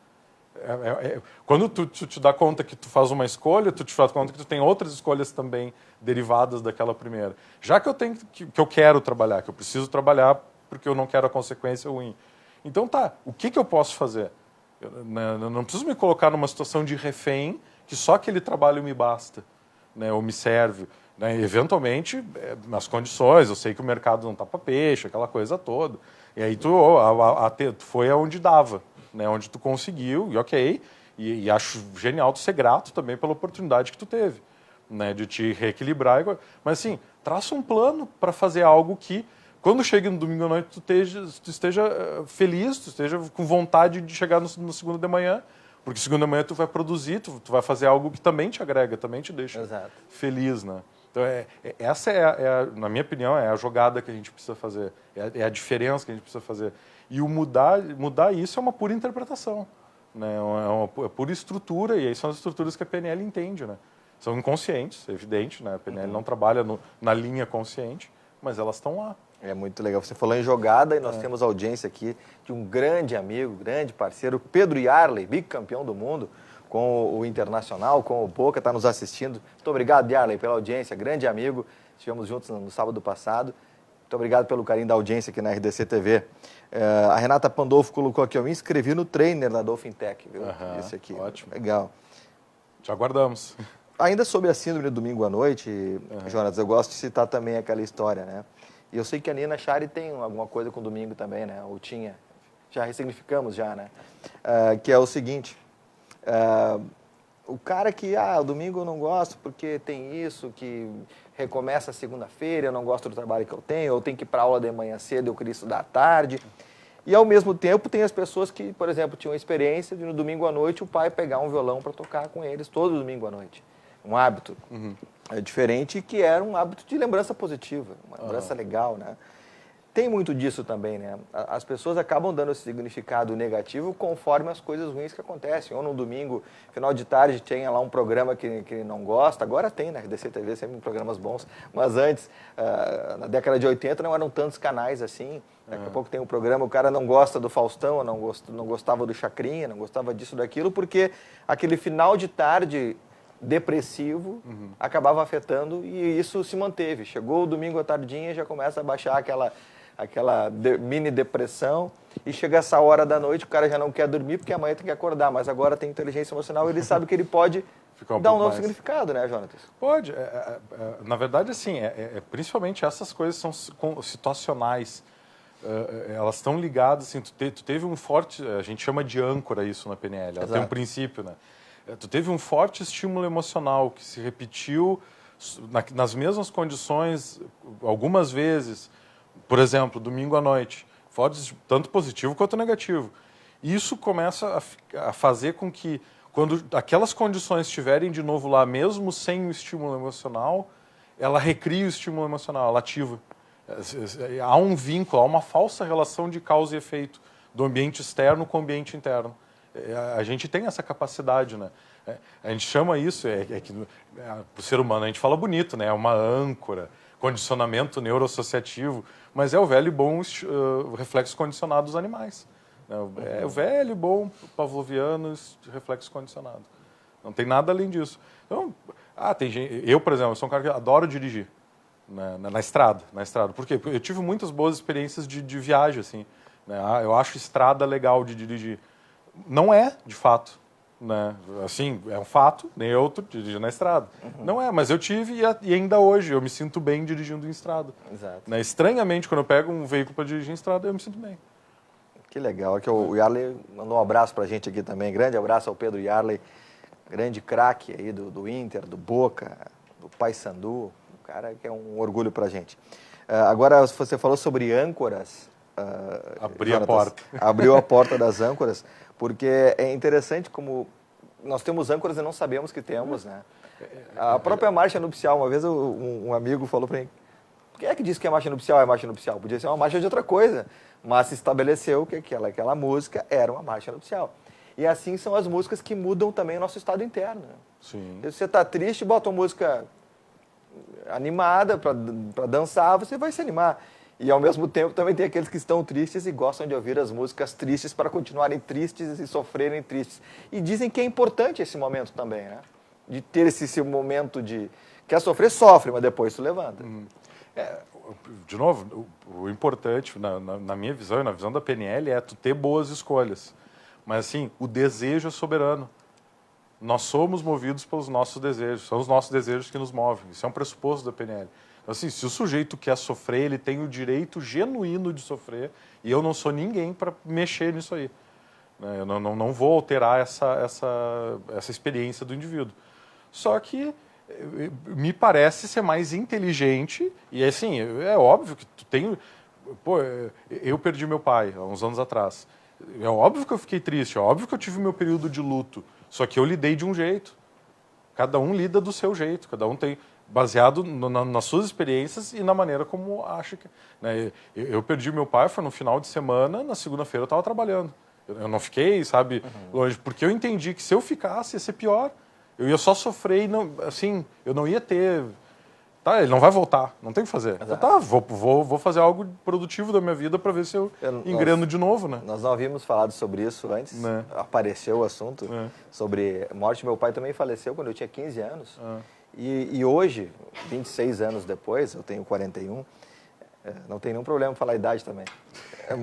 Quando tu te dá conta que tu faz uma escolha, tu te dá conta que tu tem outras escolhas também derivadas daquela primeira. Já que eu tenho que eu quero trabalhar, que eu preciso trabalhar porque eu não quero a consequência ruim. Então tá, o que eu posso fazer? Eu não preciso me colocar numa situação de refém que só aquele trabalho me basta, né, ou me serve. Né? Eventualmente, nas condições, eu sei que o mercado não está para peixe, aquela coisa toda. E aí tu foi aonde dava. Né, onde tu conseguiu, e ok, e acho genial tu ser grato também pela oportunidade que tu teve, né, de te reequilibrar. Mas assim, traça um plano para fazer algo que, quando chega no domingo à noite, tu esteja feliz, tu esteja com vontade de chegar no segunda de manhã, porque segunda de manhã tu vai produzir, tu vai fazer algo que também te agrega, também te deixa feliz, né? Então, essa na minha opinião, é a jogada que a gente precisa fazer, é a diferença que a gente precisa fazer. E o mudar isso é uma pura interpretação, né? É pura estrutura, e aí são as estruturas que a PNL entende, né? São inconscientes, é evidente, né? A PNL não trabalha na linha consciente, mas elas estão lá. É muito legal. Você falou em jogada e nós temos audiência aqui de um grande amigo, grande parceiro, Pedro Yarley, bicampeão do mundo com o Internacional, com o Boca, está nos assistindo. Muito obrigado, Yarley, pela audiência, grande amigo. Estivemos juntos no sábado passado. Muito obrigado pelo carinho da audiência aqui na RDC TV. A Renata Pandolfo colocou aqui, eu me inscrevi no trainer da Dolphin Tech, viu? Esse aqui. Ótimo. Legal. Te aguardamos. Ainda sobre a síndrome do domingo à noite, Jonas, eu gosto de citar também aquela história, né? E eu sei que a Nina Chari tem alguma coisa com domingo também, né? Ou tinha. Já ressignificamos já, né? Que é o seguinte, o cara que, o domingo eu não gosto porque tem isso, que recomeça a segunda-feira, eu não gosto do trabalho que eu tenho, ou tenho que ir para aula de manhã cedo, eu queria estudar à tarde. E, ao mesmo tempo, tem as pessoas que, por exemplo, tinham a experiência de no domingo à noite o pai pegar um violão para tocar com eles todo domingo à noite. Um hábito diferente, que era um hábito de lembrança positiva, uma lembrança legal, né? Tem muito disso também, né? As pessoas acabam dando esse significado negativo conforme as coisas ruins que acontecem. Ou no domingo, final de tarde, tinha lá um programa que não gosta. Agora tem, na RDC TV, sempre programas bons. Mas antes, na década de 80, não eram tantos canais assim. Daqui a pouco tem um programa, o cara não gosta do Faustão, não gostava do Chacrinha, não gostava disso, daquilo, porque aquele final de tarde depressivo acabava afetando e isso se manteve. Chegou o domingo à tardinha, já começa a baixar aquela mini depressão e chega essa hora da noite, o cara já não quer dormir porque amanhã tem que acordar, mas agora tem inteligência emocional, ele sabe que ele pode dar um novo significado, né, Jonatas? Pode. Na verdade, assim, principalmente essas coisas são situacionais. Elas estão ligadas, assim, tu teve um forte, a gente chama de âncora isso na PNL, ela tem um princípio, né? Tu teve um forte estímulo emocional que se repetiu nas mesmas condições algumas vezes. Por exemplo, domingo à noite, tanto positivo quanto negativo. Isso começa a fazer com que, quando aquelas condições estiverem de novo lá, mesmo sem o estímulo emocional, ela recria o estímulo emocional, ela ativa. Há um vínculo, há uma falsa relação de causa e efeito do ambiente externo com o ambiente interno. A gente tem essa capacidade, né? A gente chama isso, que para o ser humano a gente fala bonito, né? É uma âncora, condicionamento neuroassociativo, mas é o velho e bom reflexo condicionado dos animais. É o velho e bom pavloviano reflexo condicionado. Não tem nada além disso. Então, tem gente, eu, por exemplo, sou um cara que adoro dirigir na estrada. Por quê? Porque eu tive muitas boas experiências de viagem, assim, né? Eu acho estrada legal de dirigir. Não é, de fato, né? Assim, é um fato, nem outro dirigir na estrada. Não é, mas eu tive e ainda hoje eu me sinto bem dirigindo em estrada. Exato. Né? Estranhamente, quando eu pego um veículo para dirigir em estrada, eu me sinto bem. Que legal. Aqui o Yarley mandou um abraço pra gente aqui também. Grande abraço ao Pedro Yarley, grande craque aí do Inter, do Boca, do Paysandu. Um cara que é um orgulho pra gente. Agora, você falou sobre âncoras. Abrir a porta. Abriu a porta das âncoras, porque é interessante como nós temos âncoras e não sabemos que temos, né? A própria marcha nupcial, uma vez um amigo falou para mim, quem é que disse que a marcha nupcial é marcha nupcial? Podia ser uma marcha de outra coisa, mas se estabeleceu que aquela música era uma marcha nupcial. E assim são as músicas que mudam também o nosso estado interno. Né? Sim. Se você está triste, bota uma música animada para dançar, você vai se animar. E ao mesmo tempo também tem aqueles que estão tristes e gostam de ouvir as músicas tristes para continuarem tristes e sofrerem tristes. E dizem que é importante esse momento também, né? De ter esse momento de... Quer sofrer, sofre, mas depois tu levanta. De novo, o importante, na minha visão e na visão da PNL, é tu ter boas escolhas. Mas, assim, o desejo é soberano. Nós somos movidos pelos nossos desejos. São os nossos desejos que nos movem. Isso é um pressuposto da PNL. Então, assim, se o sujeito quer sofrer, ele tem o direito genuíno de sofrer, e eu não sou ninguém para mexer nisso aí. Eu não vou alterar essa experiência do indivíduo. Só que me parece ser mais inteligente, e assim, é óbvio que tu tem... Pô, eu perdi meu pai há uns anos atrás. É óbvio que eu fiquei triste, é óbvio que eu tive meu período de luto, só que eu lidei de um jeito. Cada um lida do seu jeito, cada um tem... baseado nas suas experiências e na maneira como acha que... Né? Eu perdi meu pai, foi no final de semana, na segunda-feira eu estava trabalhando. Eu não fiquei, sabe, longe, porque eu entendi que se eu ficasse ia ser pior. Eu ia só sofrer e, não, assim, eu não ia ter... Tá, ele não vai voltar, não tem o que fazer. Então, tá, vou fazer algo produtivo da minha vida para ver se eu engreno de novo, né? Nós não havíamos falado sobre isso antes, né? Apareceu o assunto sobre morte. Meu pai também faleceu quando eu tinha 15 anos. E hoje, 26 anos depois, eu tenho 41, não tem nenhum problema falar a idade também.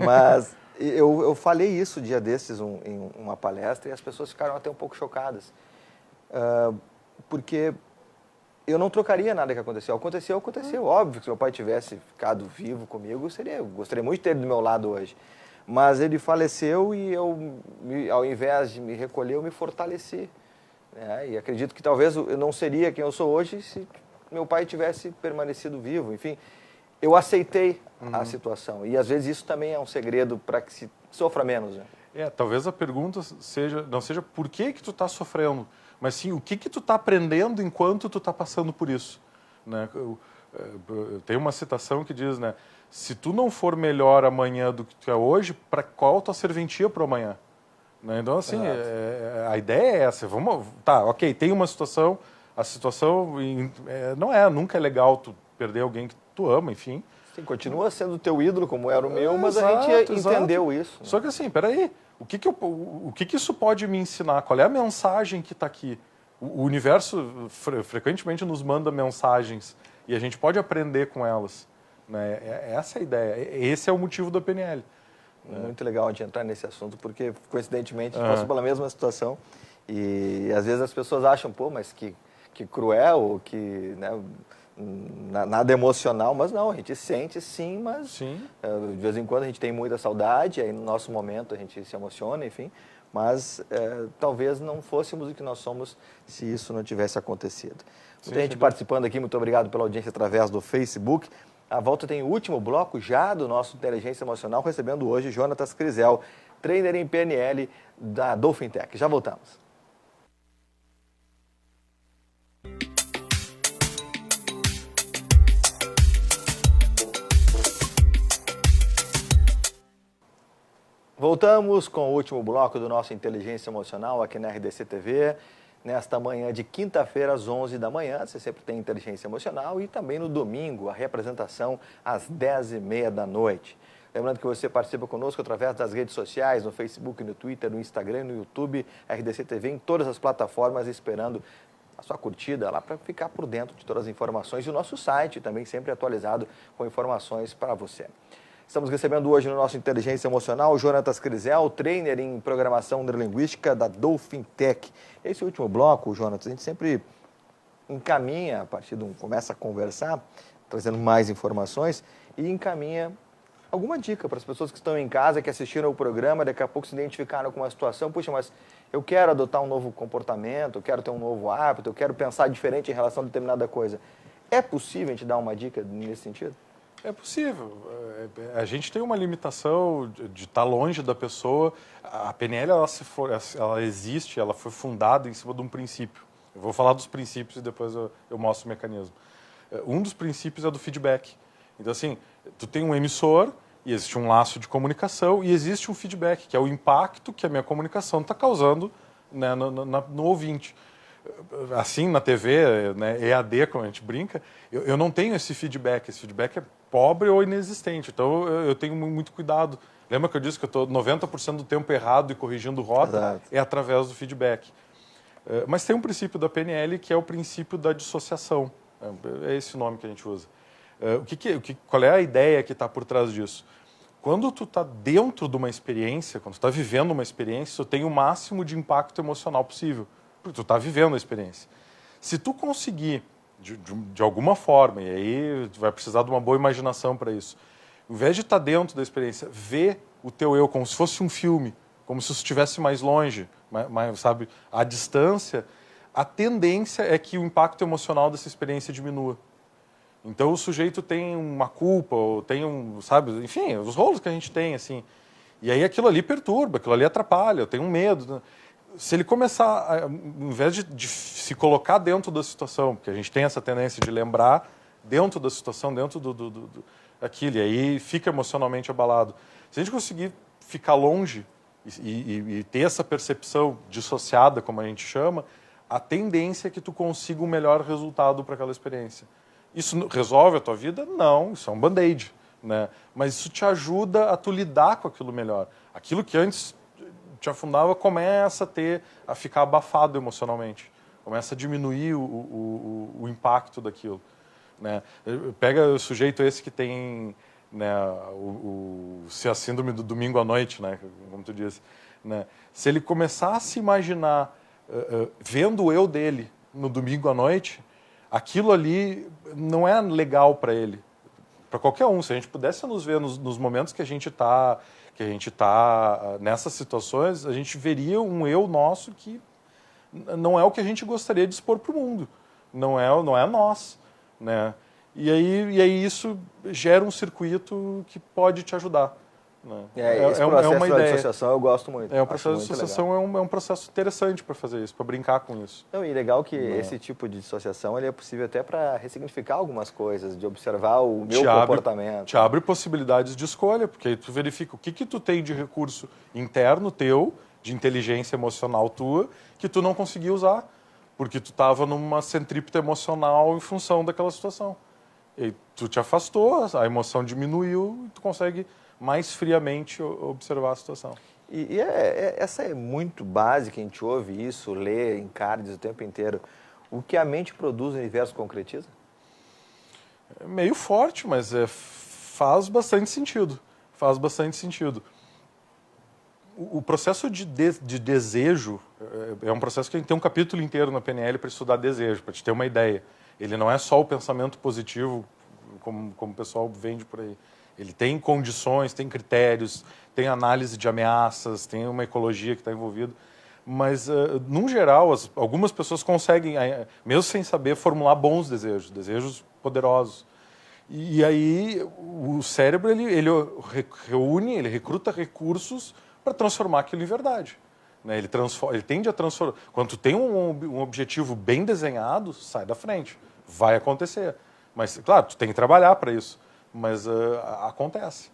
Mas eu falei isso um dia desses em uma palestra e as pessoas ficaram até um pouco chocadas. Porque eu não trocaria nada que aconteceu. Aconteceu. Óbvio que se meu pai tivesse ficado vivo comigo, eu gostaria muito de ter ele do meu lado hoje. Mas ele faleceu e eu, ao invés de me recolher, eu me fortaleci. E acredito que talvez eu não seria quem eu sou hoje se meu pai tivesse permanecido vivo. Enfim, eu aceitei a situação. E às vezes isso também é um segredo para que se sofra menos. Né? Talvez a pergunta não seja por que tu está sofrendo, mas sim o que tu está aprendendo enquanto tu está passando por isso. Né? Tem uma citação que diz, né, se tu não for melhor amanhã do que tu é hoje, para qual tua serventia para o amanhã? Né? Então, assim, a ideia é essa. Tá, ok, tem uma situação, a situação nunca é legal tu perder alguém que tu ama, enfim. Sim, continua sendo teu ídolo, como era o meu, mas a gente entendeu isso. Né? Só que assim, peraí, o que isso pode me ensinar? Qual é a mensagem que está aqui? O universo frequentemente nos manda mensagens e a gente pode aprender com elas. Né? Essa é a ideia, esse é o motivo da PNL. Muito legal a gente entrar nesse assunto, porque, coincidentemente, a gente passou pela mesma situação. E, às vezes, as pessoas acham, pô, mas que cruel, que né, nada emocional. Mas não, a gente sente sim, mas de vez em quando a gente tem muita saudade, aí no nosso momento a gente se emociona, enfim. Mas talvez não fôssemos o que nós somos se isso não tivesse acontecido. Muita gente participando aqui, muito obrigado pela audiência através do Facebook. A volta tem o último bloco já do nosso Inteligência Emocional, recebendo hoje Jonatas Crisel, trainer em PNL da Dolphin Tech. Já voltamos. Voltamos com o último bloco do nosso Inteligência Emocional aqui na RDC TV. Nesta manhã de quinta-feira, às 11 da manhã, você sempre tem Inteligência Emocional, e também no domingo, a representação às 10h30 da noite. Lembrando que você participa conosco através das redes sociais, no Facebook, no Twitter, no Instagram, no YouTube, RDC TV, em todas as plataformas, esperando a sua curtida lá para ficar por dentro de todas as informações. E o nosso site também sempre atualizado com informações para você. Estamos recebendo hoje no nosso Inteligência Emocional o Jonatas Crisel, trainer em programação neurolinguística da Dolphin Tech. Esse último bloco, Jonatas, a gente sempre encaminha, começa a conversar, trazendo mais informações e encaminha alguma dica para as pessoas que estão em casa, que assistiram o programa, daqui a pouco se identificaram com uma situação. Puxa, mas eu quero adotar um novo comportamento, eu quero ter um novo hábito, eu quero pensar diferente em relação a determinada coisa. É possível a gente dar uma dica nesse sentido? É possível. A gente tem uma limitação de estar longe da pessoa. A PNL, ela existe, ela foi fundada em cima de um princípio. Eu vou falar dos princípios e depois eu mostro o mecanismo. Um dos princípios é do feedback. Então, assim, tu tem um emissor e existe um laço de comunicação e existe um feedback, que é o impacto que a minha comunicação está causando, né, no ouvinte. assim na TV, né, EAD, como a gente brinca, eu não tenho esse feedback. Esse feedback é pobre ou inexistente. Então eu tenho muito cuidado. Lembra que eu disse que eu estou 90% do tempo errado e corrigindo rota? Exato. É através do feedback. Mas tem um princípio da PNL que é o princípio da dissociação. É esse o nome que a gente usa. Qual é a ideia que está por trás disso? Quando tu está dentro de uma experiência, quando tu está vivendo uma experiência, tu tem o máximo de impacto emocional possível, porque tu está vivendo a experiência. Se tu conseguir, de alguma forma, e aí tu vai precisar de uma boa imaginação para isso, ao invés de estar dentro da experiência, ver o teu eu como se fosse um filme, como se estivesse mais longe, sabe, à distância, a tendência é que o impacto emocional dessa experiência diminua. Então o sujeito tem uma culpa, ou tem sabe, enfim, os rolos que a gente tem, assim. E aí aquilo ali perturba, aquilo ali atrapalha, eu tenho um medo. Né? Se ele começar, ao invés de se colocar dentro da situação, porque a gente tem essa tendência de lembrar dentro da situação, dentro daquilo, e aí fica emocionalmente abalado. Se a gente conseguir ficar longe e ter essa percepção dissociada, como a gente chama, a tendência é que tu consiga um melhor resultado para aquela experiência. Isso resolve a tua vida? Não, isso é um band-aid, né? Mas isso te ajuda a tu lidar com aquilo melhor. Aquilo que antes te afundava começa a ficar abafado emocionalmente, começa a diminuir o impacto daquilo, né? Pega o sujeito esse que tem, né, a síndrome do domingo à noite, né, como tu disse, né? Se ele começar a se imaginar vendo o eu dele no domingo à noite, aquilo ali não é legal para ele, para qualquer um. Se a gente pudesse nos ver nos momentos que a gente tá nessas situações, a gente veria um eu nosso que não é o que a gente gostaria de expor para o mundo, não é nós, né? E aí isso gera um circuito que pode te ajudar. Né? Esse processo da dissociação eu gosto muito. O processo de dissociação é um processo interessante para fazer isso, para brincar com isso. Não, e legal que esse tipo de dissociação ele é possível até para ressignificar algumas coisas, de observar o meu comportamento. Te abre possibilidades de escolha, porque aí tu verifica o que tu tem de recurso interno teu, de inteligência emocional tua, que tu não conseguia usar, porque tu estava numa centrípeta emocional em função daquela situação. E aí tu te afastou, a emoção diminuiu e tu consegue mais friamente observar a situação. Essa é muito básica, a gente ouve isso, lê em cards o tempo inteiro. O que a mente produz, o universo concretiza? É meio forte, mas faz bastante sentido. Faz bastante sentido. O processo de desejo é um processo que a gente tem um capítulo inteiro na PNL para estudar desejo, para te ter uma ideia. Ele não é só o pensamento positivo, como o pessoal vende por aí. Ele tem condições, tem critérios, tem análise de ameaças, tem uma ecologia que está envolvida. Mas, num geral, algumas pessoas conseguem, mesmo sem saber, formular bons desejos poderosos. E aí o cérebro ele reúne, ele recruta recursos para transformar aquilo em verdade. Né? Ele tende a transformar. Quando tu tem um objetivo bem desenhado, sai da frente. Vai acontecer. Mas, claro, tu tem que trabalhar para isso. Mas acontece.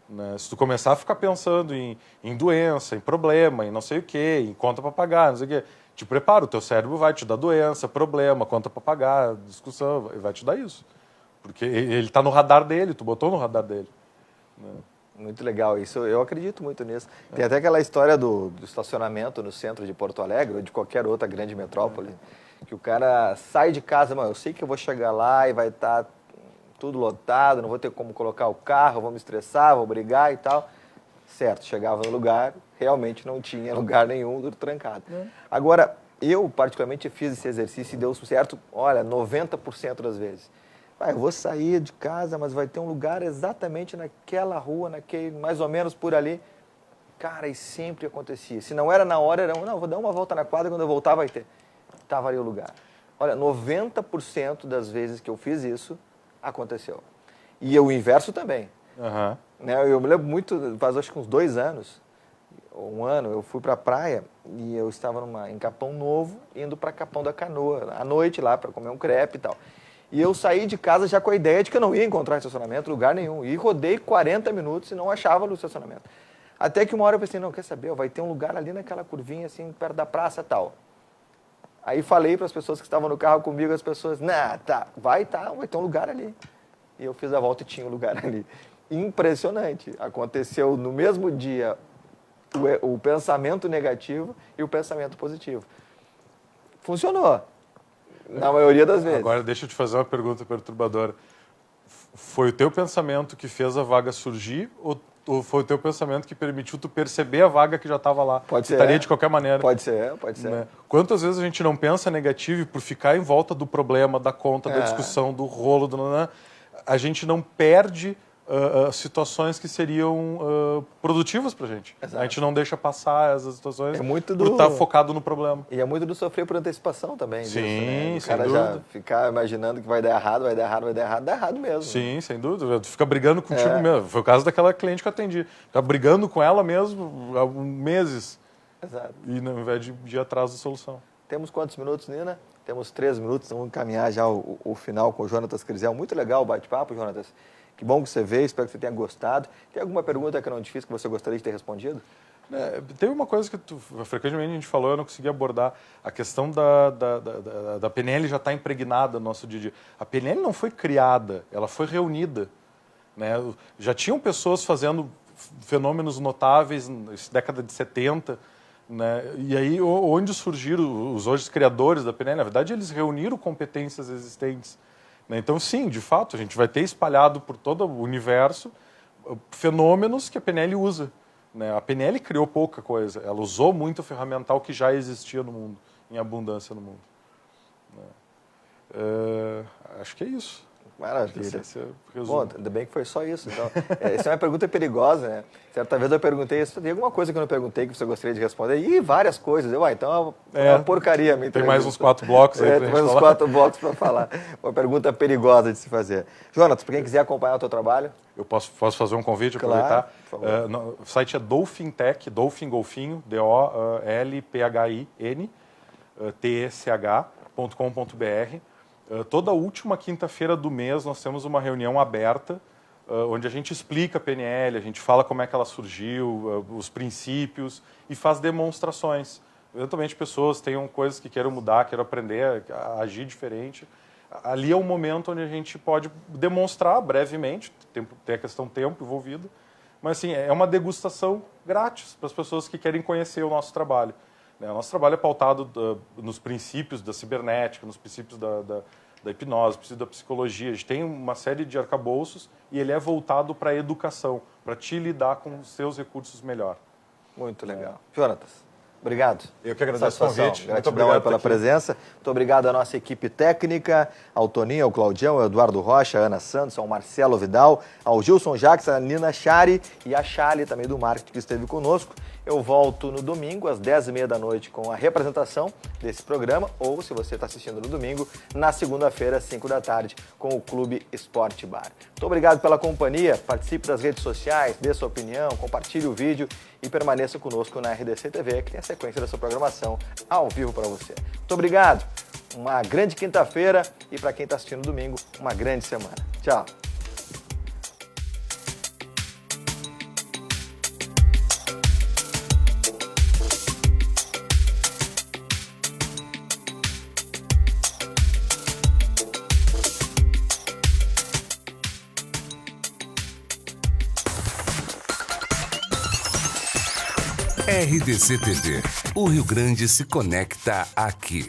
Né? Se tu começar a ficar pensando em doença, em problema, em não sei o quê, em conta para pagar, não sei o quê, te prepara, o teu cérebro vai te dar doença, problema, conta para pagar, discussão, vai te dar isso. Porque ele está no radar dele, tu botou no radar dele. Né? Muito legal, isso eu acredito muito nisso. Tem até aquela história do estacionamento no centro de Porto Alegre ou de qualquer outra grande metrópole, que o cara sai de casa, eu sei que eu vou chegar lá e vai estar tudo lotado, não vou ter como colocar o carro, vou me estressar, vou brigar e tal. Certo, chegava no lugar, realmente não tinha lugar nenhum, tudo trancado. Agora, eu particularmente fiz esse exercício e deu certo, olha, 90% das vezes. Eu vou sair de casa, mas vai ter um lugar exatamente naquela rua, mais ou menos por ali. Cara, e sempre acontecia. Se não era na hora, não, vou dar uma volta na quadra, quando eu voltar vai ter. Estava ali o lugar. Olha, 90% das vezes que eu fiz isso, aconteceu. E o inverso também. Uhum. Né? Eu me lembro muito, faz acho que uns 2 anos, ou 1 ano, eu fui para a praia e eu estava em Capão Novo, indo para Capão da Canoa, à noite lá, para comer um crepe e tal. E eu saí de casa já com a ideia de que eu não ia encontrar estacionamento, lugar nenhum. E rodei 40 minutos e não achava no estacionamento. Até que uma hora eu pensei, não, quer saber, vai ter um lugar ali naquela curvinha, assim, perto da praça e tal. Aí falei para as pessoas que estavam no carro comigo, as pessoas, vai ter um lugar ali. E eu fiz a volta e tinha um lugar ali. Impressionante. Aconteceu no mesmo dia o pensamento negativo e o pensamento positivo. Funcionou. Na maioria das vezes. Agora, deixa eu te fazer uma pergunta perturbadora. Foi o teu pensamento que fez a vaga surgir ou foi o teu pensamento que permitiu tu perceber a vaga que já estava lá? Pode ser. Estaria de qualquer maneira. Pode ser. Né? Quantas vezes a gente não pensa negativo e por ficar em volta do problema, da conta, da discussão, do rolo, a gente não perde situações que seriam produtivas pra gente. Exato. A gente não deixa passar essas situações por do... estar focado no problema. E é muito do sofrer por antecipação também. Sim, disso, né? O sem cara dúvida. já ficar imaginando que vai dar errado, dá errado mesmo. Sim, né? sem dúvida. Tu fica brigando contigo mesmo. Foi o caso daquela cliente que eu atendi. Fica brigando com ela mesmo há meses. Exato. E ao invés de ir atrás da solução. Temos quantos minutos, Nina? Temos 3 minutos, vamos encaminhar já o final com o Jonatas Crisel. Muito legal o bate-papo, Jonatas. Que bom que você veio, espero que você tenha gostado. Tem alguma pergunta que eu não te fiz que você gostaria de ter respondido? Teve uma coisa que frequentemente a gente falou, eu não consegui abordar. A questão da PNL já está impregnada no nosso dia a dia. A PNL não foi criada, ela foi reunida. Né? Já tinham pessoas fazendo fenômenos notáveis na década de 70, né? E aí onde surgiram os hoje criadores da PNL? Na verdade, eles reuniram competências existentes. Né? Então, sim, de fato, a gente vai ter espalhado por todo o universo fenômenos que a PNL usa. Né? A PNL criou pouca coisa, ela usou muito o ferramental que já existia no mundo, em abundância no mundo. Né? Acho que é isso. Maravilha. Bom, ainda bem que foi só isso. Então, essa é uma pergunta perigosa, né? Certa vez eu perguntei isso, tem alguma coisa que eu não perguntei que você gostaria de responder? E várias coisas. Então é uma porcaria a minha Tem mais uns 4 blocos aí pra tem gente mais uns falar. 4 blocos para falar. Uma pergunta perigosa de se fazer. Jonatas, para quem quiser acompanhar o teu trabalho... Eu posso fazer um convite, claro, aproveitar? por favor. O site é Dolphin Tech, Dolphin Golfinho, DOLPHIN, TECH.com.br. Toda última quinta-feira do mês nós temos uma reunião aberta onde a gente explica a PNL, a gente fala como é que ela surgiu, os princípios e faz demonstrações. Eventualmente pessoas tenham coisas que queiram mudar, queiram aprender a agir diferente. Ali é um momento onde a gente pode demonstrar brevemente, tem a questão tempo envolvido, mas assim, é uma degustação grátis para as pessoas que querem conhecer o nosso trabalho. O nosso trabalho é pautado nos princípios da cibernética, nos princípios da hipnose, princípios da psicologia. A gente tem uma série de arcabouços e ele é voltado para a educação, para te lidar com os seus recursos melhor. Muito legal. Jonatas, obrigado. Eu que agradeço o convite. Gratidão muito obrigado pela presença. Muito obrigado à nossa equipe técnica, ao Toninho, ao Claudião, ao Eduardo Rocha, à Ana Santos, ao Marcelo Vidal, ao Gilson Jacques, à Nina Chari e à Chali também do marketing que esteve conosco. Eu volto no domingo, às 10h30 da noite, com a representação desse programa, ou, se você está assistindo no domingo, na segunda-feira, às 5 da tarde, com o Clube Esporte Bar. Muito obrigado pela companhia, participe das redes sociais, dê sua opinião, compartilhe o vídeo e permaneça conosco na RDC TV, que tem a sequência da sua programação ao vivo para você. Muito obrigado, uma grande quinta-feira e, para quem está assistindo no domingo, uma grande semana. Tchau. RDC TV. O Rio Grande se conecta aqui.